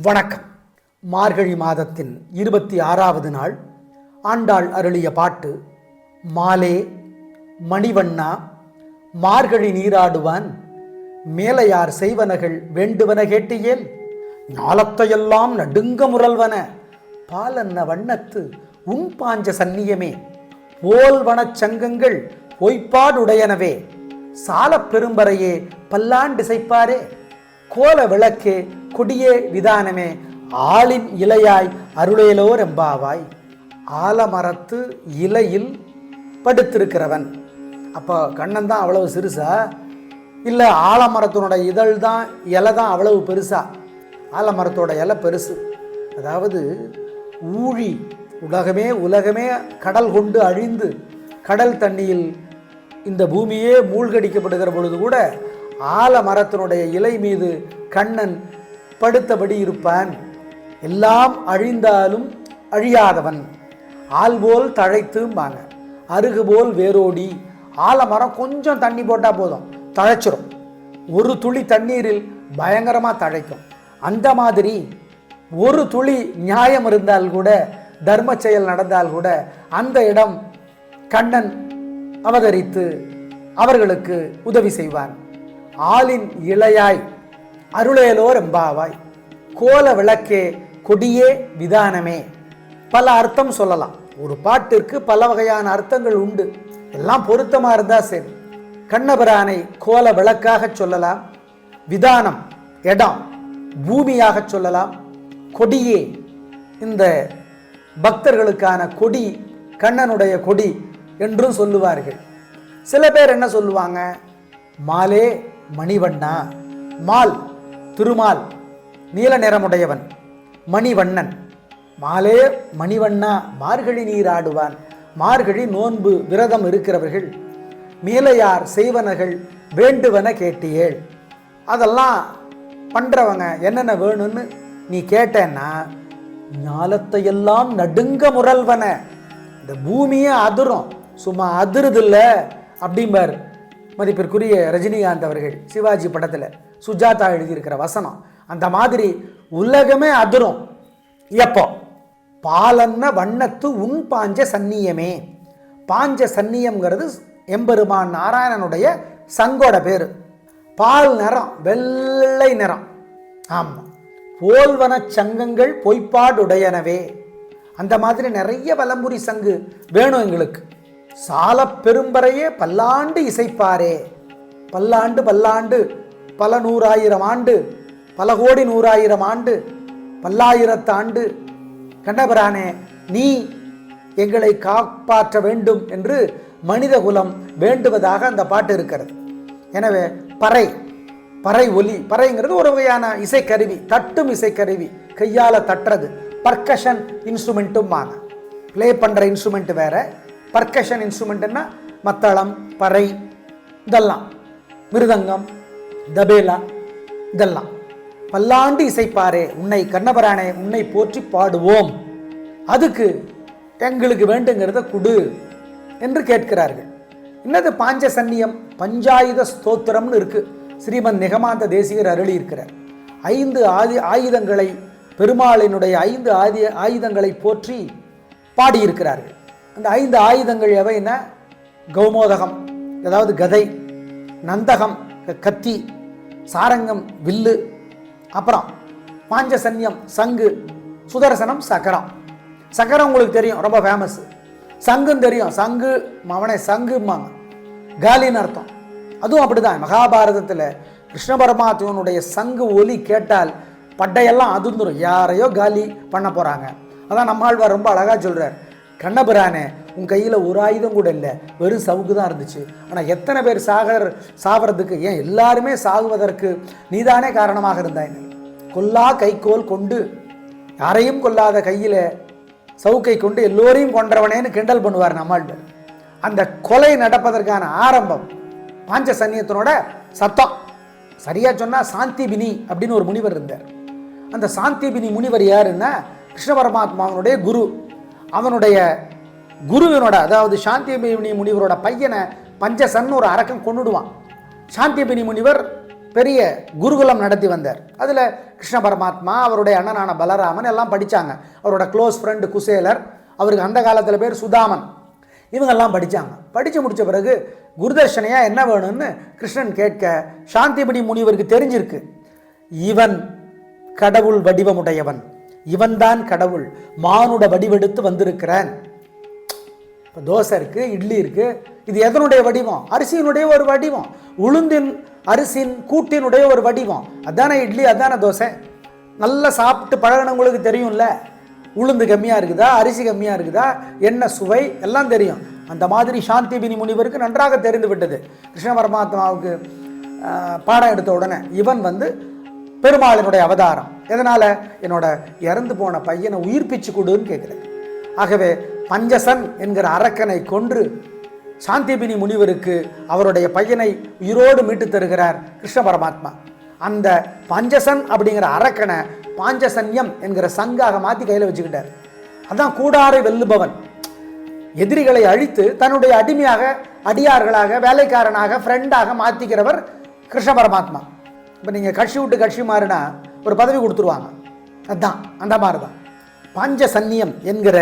வணக்கம். மார்கழி மாதத்தின் 26வது நாள் ஆண்டாள் அருளிய பாட்டு. மாலே மணிவண்ணா மார்கழி நீராடுவான் மேலையார் செய்வனகள் வேண்டுவன கேட்டியேல் ஞாலத்தையெல்லாம் நடுங்க முரல்வன பாலன்ன வண்ணத்து உன் பாஞ்ச சந்நியமே போல்வனச் சங்கங்கள் பொய்ப்பாடுடையனவே சாலப் பெரும்பறையே பல்லாண்டிசைப்பாரே கோல விளக்கே கொடியே விதானமே ஆளின் இலையாய் அருளேலோர் எம்பாவாய். ஆலமரத்து இலையில் படுத்திருக்கிறவன். அப்போ கண்ணன் தான் அவ்வளவு சிறுசா, இல்லை ஆலமரத்தினோட இதழ் தான் இலை தான் அவ்வளவு பெருசா? ஆலமரத்தோட இலை பெருசு. அதாவது ஊழி உலகமே கடல் கொண்டு அழிந்து கடல் தண்ணியில் இந்த பூமியே மூழ்கடிக்கப்படுகிற பொழுது கூட ஆலமரத்தினுடைய இலை மீது கண்ணன் படுத்தபடி இருப்பான். எல்லாம் அழிந்தாலும் அழியாதவன். ஆள்போல் தழைத்தும்பாங்க, அருகுபோல் வேரோடி. ஆலமரம் கொஞ்சம் தண்ணி போட்டால் போதும், தழைச்சிரும். ஒரு துளி தண்ணீரில் பயங்கரமாக தழைக்கும். அந்த மாதிரி ஒரு துளி நியாயம் இருந்தால் கூட, தர்ம செயல் நடந்தால் கூட அந்த இடம் கண்ணன் அவதரித்து அவர்களுக்கு உதவி செய்வான். ஆளின் இலையாய் அருளேலோர் எம்பாவாய். கோல விளக்கே கொடியே விதானமே. பல அர்த்தம் சொல்லலாம். ஒரு பாட்டிற்கு பல வகையான அர்த்தங்கள் உண்டு. எல்லாம் பொருத்தமாக இருந்தால் சரி. கண்ணபிரானை கோல விளக்காக சொல்லலாம், விதானம் இடம் பூமியாக சொல்லலாம், கொடியே இந்த பக்தர்களுக்கான கொடி கண்ணனுடைய கொடி என்றும் சொல்லுவார்கள். சில பேர் என்ன சொல்லுவாங்க, மாலே மணிவண்ணா. மால் திருமால், நீல நிறமுடையவன், மணிவண்ணன். மாலே மணிவண்ணா மார்கழி நீராடுவான். மார்கழி நோன்பு விரதம் இருக்கிறவர்கள் மேலையார் செய்வனகள் வேண்டுவன கேட்டியேள். அதெல்லாம் பண்ணுறவங்க என்னென்ன வேணும்னு நீ கேட்டேன்னா ஞாலத்தையெல்லாம் நடுங்க முரல்வன. இந்த பூமியே அதிரும், சும்மா அதிருதில்ல அப்படிம்பார் மதிப்பிற்குரிய ரஜினிகாந்த் அவர்கள் சிவாஜி படத்தில் சுஜாதா எழுதியிருக்கிற வசனம். அந்த மாதிரி உலகமே அதிரும். எப்போ? பாலன்ன வண்ணத்து உன் பாஞ்ச சந்நியமே. பாஞ்ச சந்நியம்ங்கிறது எம்பெருமான் நாராயணனுடைய சங்கோட பேர். பால் நிறம், வெள்ளை நிறம். ஆமாம், போல்வன சங்கங்கள் பொய்ப்பாடுடையனவே. அந்த மாதிரி நிறைய வலம்புரி சங்கு வேணும் எங்களுக்கு. சால பெரும்பறையே பல்லாண்டு இசைப்பாரே. பல்லாண்டு பல்லாண்டு, பல நூறாயிரம் ஆண்டு, பல கோடி நூறாயிரம் ஆண்டு, பல்லாயிரத்து ஆண்டு கண்ணபிரானே நீ எங்களை காப்பாற்ற வேண்டும் என்று மனித குலம் வேண்டுவதாக அந்த பாட்டு இருக்கிறது. எனவே பறை, பறை ஒலி, பறைங்கிறது ஒரு வகையான இசைக்கருவி, தட்டும் இசைக்கருவி, கையால் தட்டுறது. பர்கஷன் இன்ஸ்ட்ருமெண்ட்டும் வாங்க. ப்ளே பண்ணுற இன்ஸ்ட்ருமெண்ட் வேற, பர்கஷன் இன்ஸ்ட்ருமெண்ட்னா மத்தளம், பறை, இதெல்லாம் மிருதங்கம், தபேலா, இதெல்லாம். பல்லாண்டு இசைப்பாரே உன்னை கண்ணபிரானே உன்னை போற்றி பாடுவோம், அதுக்கு எங்களுக்கு வேண்டுங்கிறத குடு என்று கேட்கிறார்கள். என்னது பாஞ்ச சந்நியம்? பஞ்சாயுத ஸ்தோத்திரம்னு இருக்கு. ஸ்ரீமன் நிகமாந்த தேசிகர் அருளி இருக்கிறார். 5 ஆயுதங்களை, பெருமாளினுடைய 5 ஆயுதங்களை போற்றி பாடியிருக்கிறார்கள். அந்த 5 ஆயுதங்கள் எவைன்னா கௌமோதகம், அதாவது கதை, நந்தகம் கத்தி, சாரங்கம் வில்லு, அப்புறம் பாஞ்சசன்யம் சங்கு, சுதர்சனம் சக்கரம். சக்கரம் உங்களுக்கு தெரியும், ரொம்ப ஃபேமஸ். சங்குன்னு தெரியும், சங்கு அவனை சங்குமாங்க, காலின்னு அர்த்தம். அதுவும் அப்படிதான். மகாபாரதத்தில் கிருஷ்ண பரமாத்மனுடைய சங்கு ஒலி கேட்டால் பட்டையெல்லாம் அதிர்ந்துடும், யாரையோ காலி பண்ண போகிறாங்க. அதான் நம்மாழ்வார் ரொம்ப அழகாக சொல்கிறார், கண்ணபிரானே உன் கையில் ஒரு ஆயுதம் கூட இல்லை, வெறும் சவுக்கு தான் இருந்துச்சு. ஆனால் எத்தனை பேர் சாகிறதுக்கு, ஏன் எல்லாருமே சாகுவதற்கு நீதானே காரணமாக இருந்தாய். கொல்லா கைக்கோல் கொண்டு, யாரையும் கொல்லாத கையில் சவுக்கை கொண்டு எல்லோரையும் கொன்றவனேன்னு கிண்டல் பண்ணுவார் நம்மாழ்வார். அந்த கொலை நடப்பதற்கான ஆரம்பம் பாஞ்ச சன்னியத்தினோட சத்தம். சரியா சொன்னால் சாந்திபினி அப்படின்னு ஒரு முனிவர் இருந்தார். அந்த சாந்திபினி முனிவர் யாருன்னா கிருஷ்ண பரமாத்மாவனுடைய குரு. அவனுடைய குருவினோட, அதாவது சாந்திபினி முனிவரோட பையனை பஞ்சசன் ஒரு அரக்கன் கொண்டுடுவான். சாந்திபினி முனிவர் பெரிய குருகுலம் நடத்தி வந்தார். அதில் கிருஷ்ண பரமாத்மா, அவருடைய அண்ணனான பலராமன் எல்லாம் படித்தாங்க. அவரோட க்ளோஸ் ஃப்ரெண்டு குசேலர், அவருக்கு அந்த காலத்தில் பேர் சுதாமன், இவங்கெல்லாம் படித்தாங்க. படித்து முடித்த பிறகு குருதர்ஷனையாக என்ன வேணும்னு கிருஷ்ணன் கேட்க சாந்திபனி முனிவருக்கு தெரிஞ்சிருக்கு, இவன் கடவுள் வடிவமுடையவன், இவன்தான் கடவுள், மானுட வடிவெடுத்து வந்திருக்கிறான். இப்போ தோசை இருக்குது, இட்லி இருக்குது, இது எதனுடைய வடிவம்? அரிசியினுடைய ஒரு வடிவம், உளுந்தின் அரிசியின் கூட்டினுடைய ஒரு வடிவம். அதானே இட்லி, அதானே தோசை. நல்லா சாப்பிட்டு பழகினவங்களுக்கு தெரியும்ல, உளுந்து கம்மியாக இருக்குதா, அரிசி கம்மியாக இருக்குதா, என்ன சுவை எல்லாம் தெரியும். அந்த மாதிரி சாந்திபினி முனிவருக்கு நன்றாக தெரிந்து விட்டது. கிருஷ்ண பரமாத்மாவுக்கு பாடம் எடுத்த உடனே இவன் பெருமாளினுடைய அவதாரம், எதனால் என்னோட இறந்து போன பையனை உயிர்ப்பிச்சு கொடுன்னு கேட்குறேன். ஆகவே பஞ்சசன் என்கிற அரக்கனை கொன்று சாந்திபினி முனிவருக்கு அவருடைய பையனை உயிரோடு மீட்டு தருகிறார் கிருஷ்ண பரமாத்மா. அந்த பஞ்சசன் அப்படிங்கிற அரக்கனை பாஞ்சசன்யம் என்கிற சங்காக மாற்றி கையில் வச்சுக்கிட்டார். அதான் கூடாரை வெல்லுபவன். எதிரிகளை அழித்து தன்னுடைய அடிமையாக, அடியார்களாக, வேலைக்காரனாக, ஃப்ரெண்டாக மாற்றிக்கிறவர் கிருஷ்ண பரமாத்மா. இப்போ நீங்கள் கட்சி விட்டு கட்சி மாறினா ஒரு பதவி கொடுத்துருவாங்க, அதுதான் அந்த மாதிரி தான். பாஞ்சசன்யம் என்கிற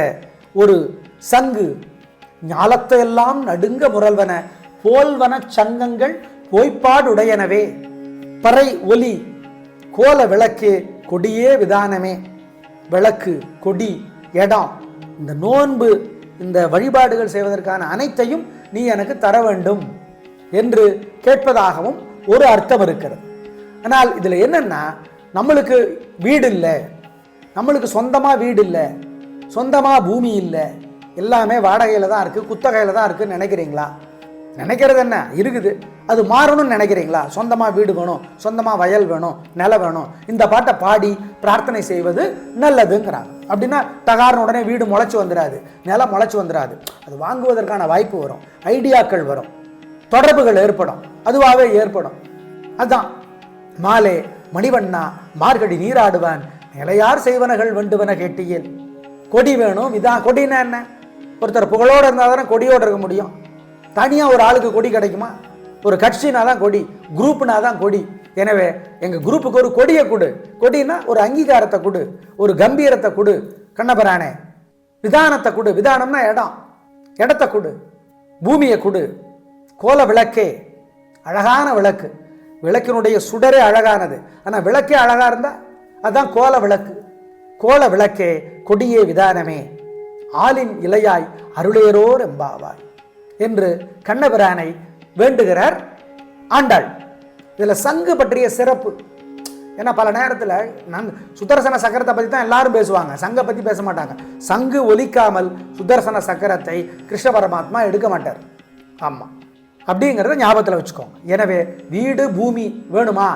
ஒரு சங்கு ஞாலத்தை எல்லாம் நடுங்க முரல்வன போல்வன சங்கங்கள் போய்ப்பாடுடையனவே, பறை ஒலி கோல விளக்கு கொடியே விதானமே. விளக்கு, கொடி, இடம், இந்த நோன்பு, இந்த வழிபாடுகள் செய்வதற்கான அனைத்தையும் நீ எனக்கு தர வேண்டும் என்று கேட்பதாகவும் ஒரு அர்த்தம் இருக்கிறது. ஆனால் இதில் என்னன்னா, நம்மளுக்கு வீடு இல்லை, நம்மளுக்கு சொந்தமாக வீடு இல்லை, சொந்தமாக பூமி இல்லை, எல்லாமே வாடகையில் தான் இருக்குது, குத்தகையில் தான் இருக்குதுன்னு நினைக்கிறீங்களா? நினைக்கிறது என்ன இருக்குது, அது மாறணும்னு நினைக்கிறீங்களா? சொந்தமாக வீடு வேணும், சொந்தமாக வயல் வேணும், நிலம் வேணும், இந்த பாட்டை பாடி பிரார்த்தனை செய்வது நல்லதுங்கிறாங்க. அப்படின்னா டகார்னு உடனே வீடு முளைச்சி வந்துடாது, நிலம் முளைச்சி வந்துடாது. அது வாங்குவதற்கான வாய்ப்பு வரும், ஐடியாக்கள் வரும், தொடர்புகள் ஏற்படும், அதுவாகவே ஏற்படும். அதுதான் மாலே மணிவண்ணா மார்கழி நீராடுவான் நிலையார் செய்வனகள் வேண்டுவன கேட்டியல். கொடி வேணும், இதான் கொடினா என்ன? ஒருத்தர் புகழோடு இருந்தால் தானே கொடியோடு இருக்க முடியும். தனியாக ஒரு ஆளுக்கு கொடி கிடைக்குமா? ஒரு கட்சினா தான் கொடி, குரூப்னா தான் கொடி. எனவே எங்கள் குரூப்புக்கு ஒரு கொடியை கொடு, கொடினா ஒரு அங்கீகாரத்தை கொடு, ஒரு கம்பீரத்தை கொடு, கண்ணபரானே விதானத்தை கொடு, விதானம்னா இடம், இடத்தை கொடு, பூமியை கொடு. கோல விளக்கே, அழகான விளக்கு, விளக்கினுடைய சுடரே அழகானது, ஆனால் விளக்கே அழகாக இருந்தால் அதுதான் கோல விளக்கு. கோல விளக்கே கொடியே விதானமே ஆலின் இலையாய் அருளேரோர் எம்பாவாய் என்று கண்ணபிரானை வேண்டுகிறார் ஆண்டாள். இதில் சங்கு பற்றிய சிறப்பு, ஏன்னா பல நேரத்தில் சுதர்சன சக்கரத்தை பற்றி தான் எல்லாரும் பேசுவாங்க, சங்கை பற்றி பேச மாட்டாங்க. சங்கு ஒலிக்காமல் சுதர்சன சக்கரத்தை கிருஷ்ண பரமாத்மா எடுக்க மாட்டார். ஆமாம், அப்படிங்கிறத ஞாபகத்தில் வச்சுக்கோங்க. எனவே வீடு பூமி வேணுமா,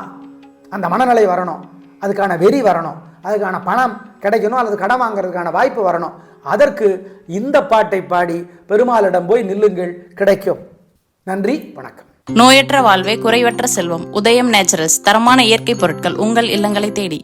அந்த மனநிலை வரணும், அதுக்கான வெறி வரணும், அதுக்கான பணம் கிடைக்கணும், அல்லது கடன் வாங்கிறதுக்கான வாய்ப்பு வரணும். அதற்கு இந்த பாட்டை பாடி பெருமாளிடம் போய் நில்லுங்கள், கிடைக்கும். நன்றி, வணக்கம். நோயற்ற வாழ்வே குறைவற்ற செல்வம். உதயம் நேச்சுரல்ஸ், தரமான இயற்கை பொருட்கள் உங்கள் இல்லங்களை தேடி.